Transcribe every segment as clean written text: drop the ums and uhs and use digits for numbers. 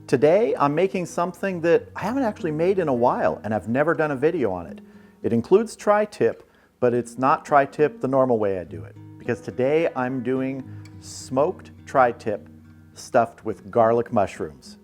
Today I'm making something that I haven't actually made in a while and I've never done a video on it. It includes tri-tip, but it's not tri-tip the normal way I do it. Because today I'm doing smoked tri-tip stuffed with garlic mushrooms.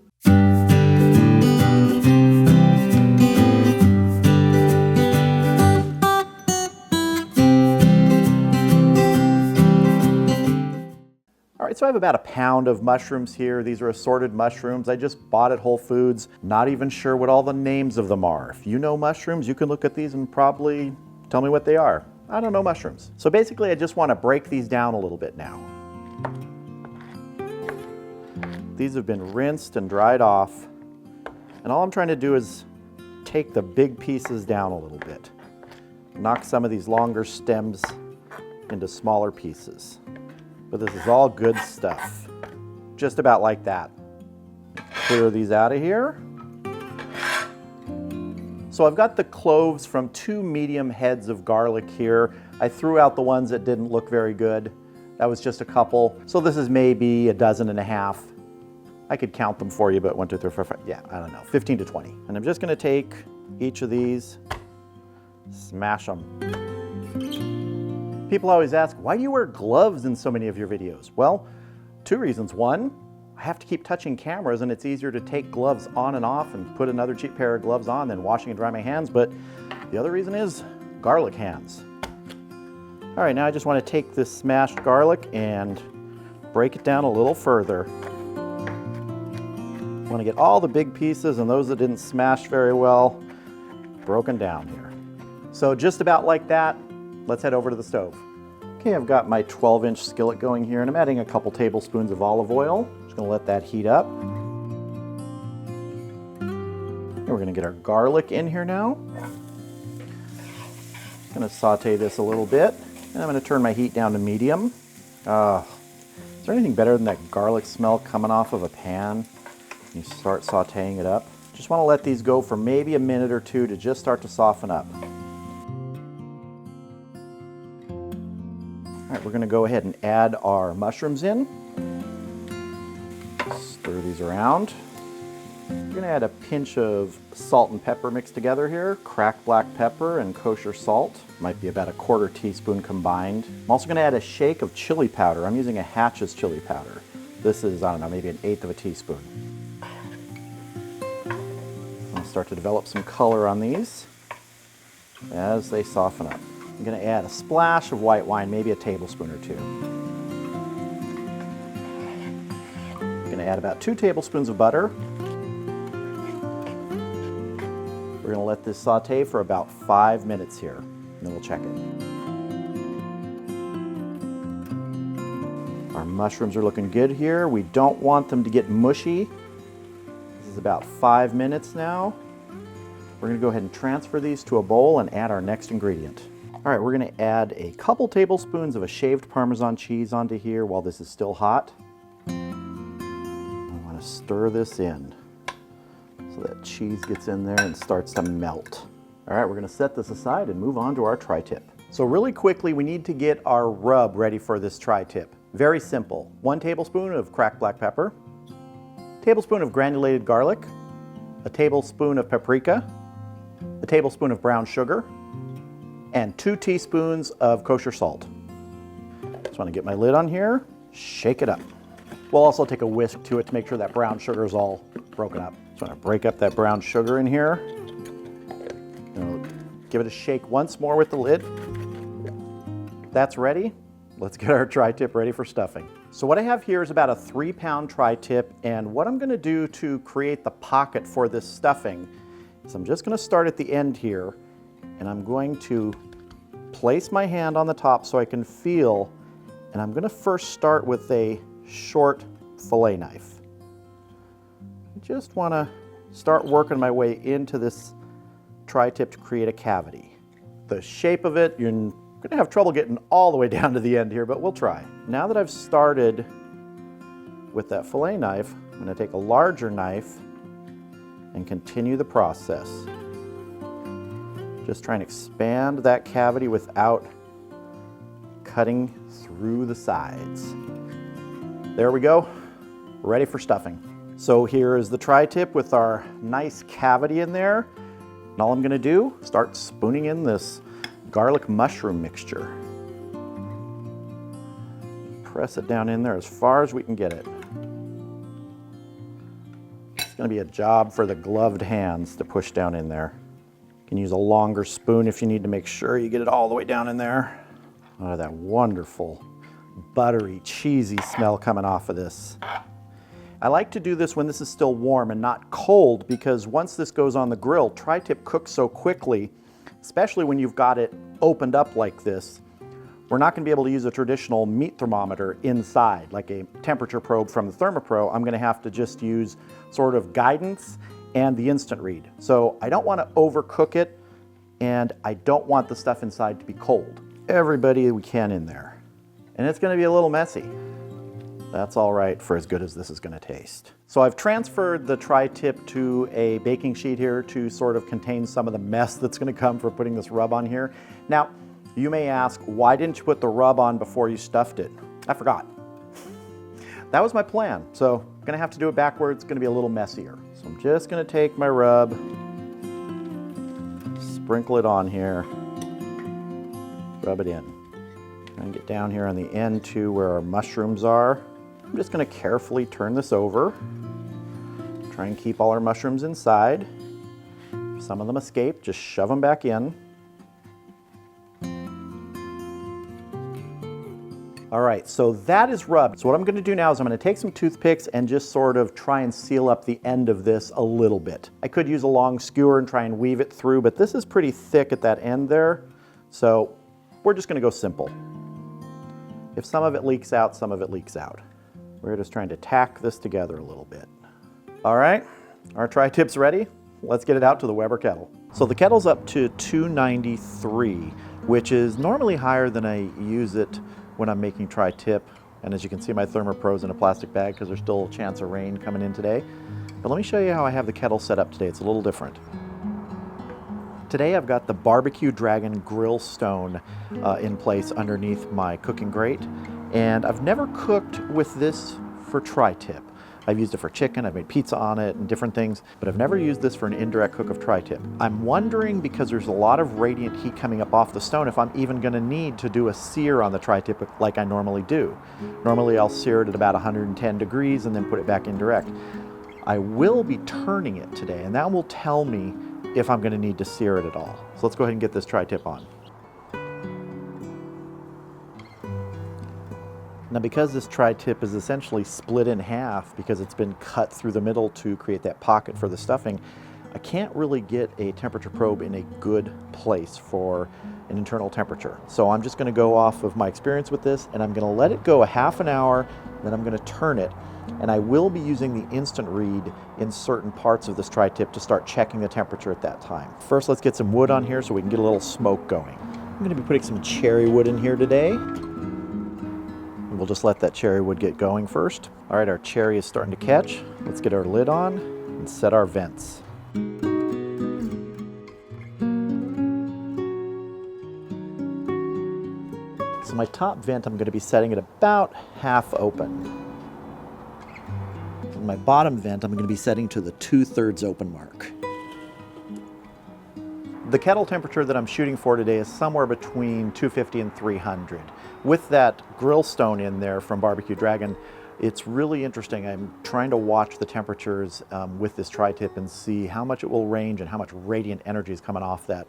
All right, so I have about a pound of mushrooms here. These are assorted mushrooms. I just bought at Whole Foods. Not even sure what all the names of them are. If you know mushrooms, you can look at these and probably tell me what they are. I don't know mushrooms. So basically, I just want to break these down a little bit now. These have been rinsed and dried off. And all I'm trying to do is take the big pieces down a little bit. Knock some of these longer stems into smaller pieces. But this is all good stuff. Just about like that. Clear these out of here. So I've got the cloves from 2 medium heads of garlic here. I threw out the ones that didn't look very good. That was just a couple. So this is maybe 12 dozen. I could count them for you, but 1, 2, 3, 4, 5, yeah, I don't know, 15 to 20. And I'm just gonna take each of these, smash them. People always ask, why do you wear gloves in so many of your videos? Well, 2 reasons. 1, I have to keep touching cameras and it's easier to take gloves on and off and put another cheap pair of gloves on than washing and drying my hands. But the other reason is garlic hands. All right, now I just want to take this smashed garlic and break it down a little further. I want to get all the big pieces and those that didn't smash very well broken down here. So just about like that. Let's head over to the stove. Okay, I've got my 12-inch skillet going here and I'm adding a couple tablespoons of olive oil. Just gonna let that heat up. And we're gonna get our garlic in here now. Gonna saute this a little bit and I'm gonna turn my heat down to medium. Is there anything better than that garlic smell coming off of a pan? You start sauteing it up. Just wanna let these go for maybe a minute or 2 to just start to soften up. All right, we're gonna go ahead and add our mushrooms in. Stir these around. We're gonna add a pinch of salt and pepper mixed together here, cracked black pepper and kosher salt. Might be about a 1/4 teaspoon combined. I'm also gonna add a shake of chili powder. I'm using a Hatch's chili powder. This is, I don't know, maybe 1/8 of a teaspoon. I'll start to develop some color on these as they soften up. I'm going to add a splash of white wine, maybe a tablespoon or 2. I'm going to add about 2 tablespoons of butter. We're going to let this saute for about 5 minutes here, and then we'll check it. Our mushrooms are looking good here. We don't want them to get mushy. This is about 5 minutes now. We're going to go ahead and transfer these to a bowl and add our next ingredient. All right, we're going to add a couple tablespoons of a shaved Parmesan cheese onto here while this is still hot. I want to stir this in so that cheese gets in there and starts to melt. All right, we're going to set this aside and move on to our tri-tip. So really quickly, we need to get our rub ready for this tri-tip. Very simple. 1 tablespoon of cracked black pepper, a tablespoon of granulated garlic, a tablespoon of paprika, a tablespoon of brown sugar, and 2 teaspoons of kosher salt. Just want to get my lid on here, shake it up. We'll also take a whisk to it to make sure that brown sugar is all broken up. Just want to break up that brown sugar in here. Give it a shake once more with the lid. That's ready. Let's get our tri-tip ready for stuffing. So what I have here is about a 3-pound tri-tip, and what I'm going to do to create the pocket for this stuffing is I'm just going to start at the end here. And I'm going to place my hand on the top so I can feel, and I'm going to first start with a short fillet knife. I just want to start working my way into this tri-tip to create a cavity. The shape of it, you're going to have trouble getting all the way down to the end here, but we'll try. Now that I've started with that fillet knife, I'm going to take a larger knife and continue the process. Just try and expand that cavity without cutting through the sides. There we go, ready for stuffing. So here is the tri-tip with our nice cavity in there. And all I'm gonna do, start spooning in this garlic mushroom mixture. Press it down in there as far as we can get it. It's gonna be a job for the gloved hands to push down in there. You can use a longer spoon if you need to make sure you get it all the way down in there. Oh, that wonderful, buttery, cheesy smell coming off of this. I like to do this when this is still warm and not cold, because once this goes on the grill, tri-tip cooks so quickly, especially when you've got it opened up like this. We're not going to be able to use a traditional meat thermometer inside, like a temperature probe from the ThermoPro. I'm going to have to just use sort of guidance and the instant read. So I don't want to overcook it, and I don't want the stuff inside to be cold. Everybody we can in there. And it's going to be a little messy. That's all right for as good as this is going to taste. So I've transferred the tri-tip to a baking sheet here to sort of contain some of the mess that's going to come for putting this rub on here. Now, you may ask, why didn't you put the rub on before you stuffed it? I forgot. That was my plan. So I'm going to have to do it backwards. It's going to be a little messier. So I'm just going to take my rub, sprinkle it on here, rub it in. And get down here on the end to where our mushrooms are. I'm just going to carefully turn this over. Try and keep all our mushrooms inside. If some of them escape, just shove them back in. All right, so that is rubbed. So what I'm going to do now is I'm going to take some toothpicks and just sort of try and seal up the end of this a little bit. I could use a long skewer and try and weave it through, but this is pretty thick at that end there. So we're just going to go simple. If some of it leaks out, some of it leaks out. We're just trying to tack this together a little bit. All right, our tri-tip's ready. Let's get it out to the Weber Kettle. So the kettle's up to 293, which is normally higher than I use it when I'm making tri-tip. And as you can see, my ThermoPro's in a plastic bag because there's still a chance of rain coming in today. But let me show you how I have the kettle set up today. It's a little different. Today I've got the BBQ Dragon Grill Stone in place underneath my cooking grate. And I've never cooked with this for tri-tip. I've used it for chicken, I've made pizza on it and different things, but I've never used this for an indirect cook of tri-tip. I'm wondering, because there's a lot of radiant heat coming up off the stone, if I'm even gonna need to do a sear on the tri-tip like I normally do. Normally I'll sear it at about 110 degrees and then put it back indirect. I will be turning it today, and that will tell me if I'm gonna need to sear it at all. So let's go ahead and get this tri-tip on. Now, because this tri-tip is essentially split in half because it's been cut through the middle to create that pocket for the stuffing, I can't really get a temperature probe in a good place for an internal temperature. So I'm just going to go off of my experience with this, and I'm going to let it go a half an hour, then I'm going to turn it, and I will be using the instant read in certain parts of this tri-tip to start checking the temperature at that time. First, let's get some wood on here so we can get a little smoke going. I'm going to be putting some cherry wood in here today. We'll just let that cherry wood get going first. All right, our cherry is starting to catch. Let's get our lid on and set our vents. So my top vent, I'm going to be setting it about half open. And my bottom vent, I'm going to be setting to the 2/3 open mark. The kettle temperature that I'm shooting for today is somewhere between 250 and 300. With that grill stone in there from BBQ Dragon, it's really interesting. I'm trying to watch the temperatures with this tri-tip and see how much it will range and how much radiant energy is coming off that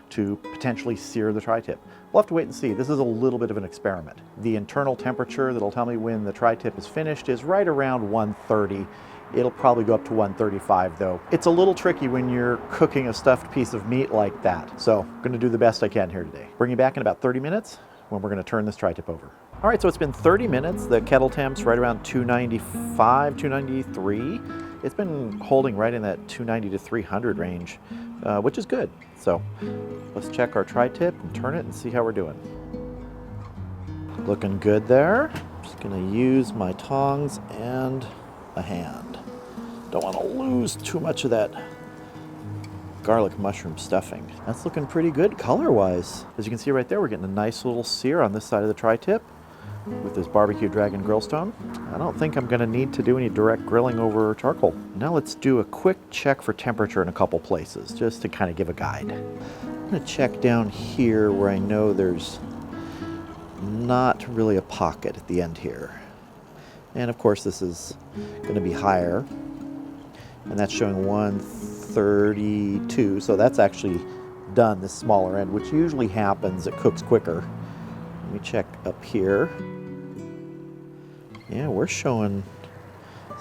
to potentially sear the tri-tip. We'll have to wait and see. This is a little bit of an experiment. The internal temperature that'll tell me when the tri-tip is finished is right around 130. It'll probably go up to 135 though. It's a little tricky when you're cooking a stuffed piece of meat like that. So I'm gonna do the best I can here today. Bring you back in about 30 minutes when we're gonna turn this tri-tip over. All right, so it's been 30 minutes. The kettle temp's right around 295, 293. It's been holding right in that 290 to 300 range, which is good. So let's check our tri-tip and turn it and see how we're doing. Looking good there. Just gonna use my tongs and a hand. Don't want to lose too much of that garlic mushroom stuffing. That's looking pretty good color-wise. As you can see right there, we're getting a nice little sear on this side of the tri-tip. with this BBQ Dragon Grill Stone. I don't think I'm going to need to do any direct grilling over charcoal. Now let's do a quick check for temperature in a couple places, just to kind of give a guide. I'm going to check down here where I know there's not really a pocket at the end here. And of course this is going to be higher, and that's showing 132, so that's actually done, this smaller end, which usually happens, it cooks quicker. Let me check up here. Yeah, we're showing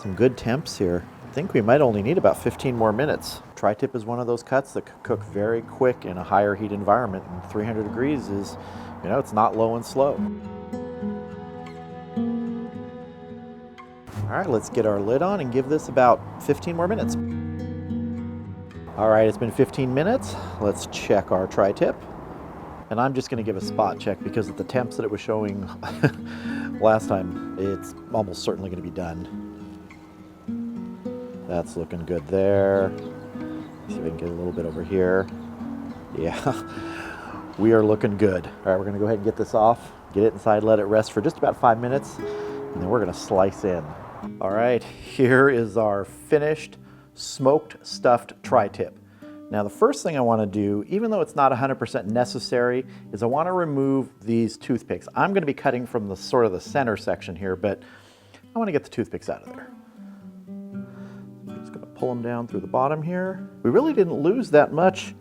some good temps here. I think we might only need about 15 more minutes. Tri-tip is one of those cuts that could cook very quick in a higher heat environment, and 300 degrees is, you know, it's not low and slow. All right, let's get our lid on and give this about 15 more minutes. All right, it's been 15 minutes. Let's check our tri-tip. And I'm just gonna give a spot check because at the temps that it was showing last time, it's almost certainly gonna be done. That's looking good there. See if I can get a little bit over here. Yeah, we are looking good. All right, we're gonna go ahead and get this off, get it inside, let it rest for just about 5 minutes, and then we're gonna slice in. All right, here is our finished smoked stuffed tri-tip. Now the first thing I want to do, even though it's not 100% necessary, is I want to remove these toothpicks. I'm going to be cutting from the sort of the center section here, but I want to get the toothpicks out of there. I'm just going to pull them down through the bottom here. We really didn't lose that much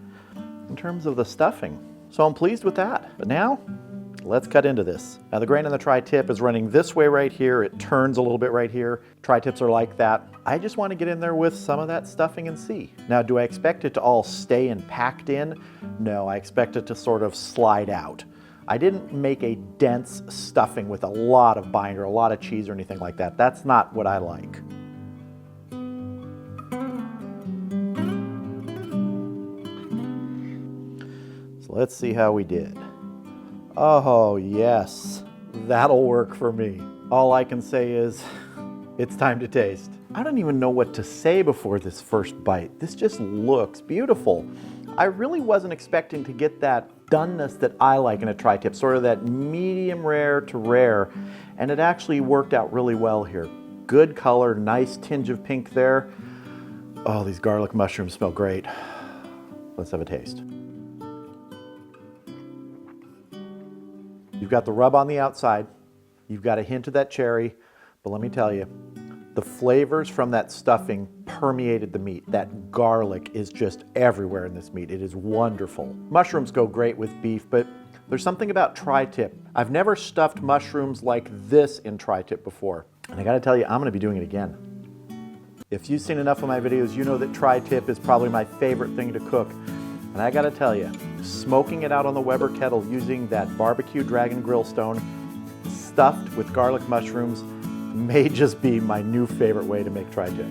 in terms of the stuffing, so I'm pleased with that. But now, let's cut into this. Now the grain on the tri-tip is running this way right here. It turns a little bit right here. Tri-tips are like that. I just want to get in there with some of that stuffing and see. Now, do I expect it to all stay and packed in? No, I expect it to sort of slide out. I didn't make a dense stuffing with a lot of binder, a lot of cheese or anything like that. That's not what I like. So let's see how we did. Oh yes, that'll work for me. All I can say is, it's time to taste. I don't even know what to say before this first bite. This just looks beautiful. I really wasn't expecting to get that doneness that I like in a tri-tip, sort of that medium rare to rare, and it actually worked out really well here. Good color, nice tinge of pink there. Oh, these garlic mushrooms smell great. Let's have a taste. You've got the rub on the outside, you've got a hint of that cherry, but let me tell you, the flavors from that stuffing permeated the meat. That garlic is just everywhere in this meat. It is wonderful. Mushrooms go great with beef, but there's something about tri-tip. I've never stuffed mushrooms like this in tri-tip before, and I gotta tell you, I'm gonna be doing it again. If you've seen enough of my videos, you know that tri-tip is probably my favorite thing to cook. And I gotta tell you, smoking it out on the Weber Kettle using that BBQ Dragon Grill Stone stuffed with garlic mushrooms may just be my new favorite way to make tri-tip.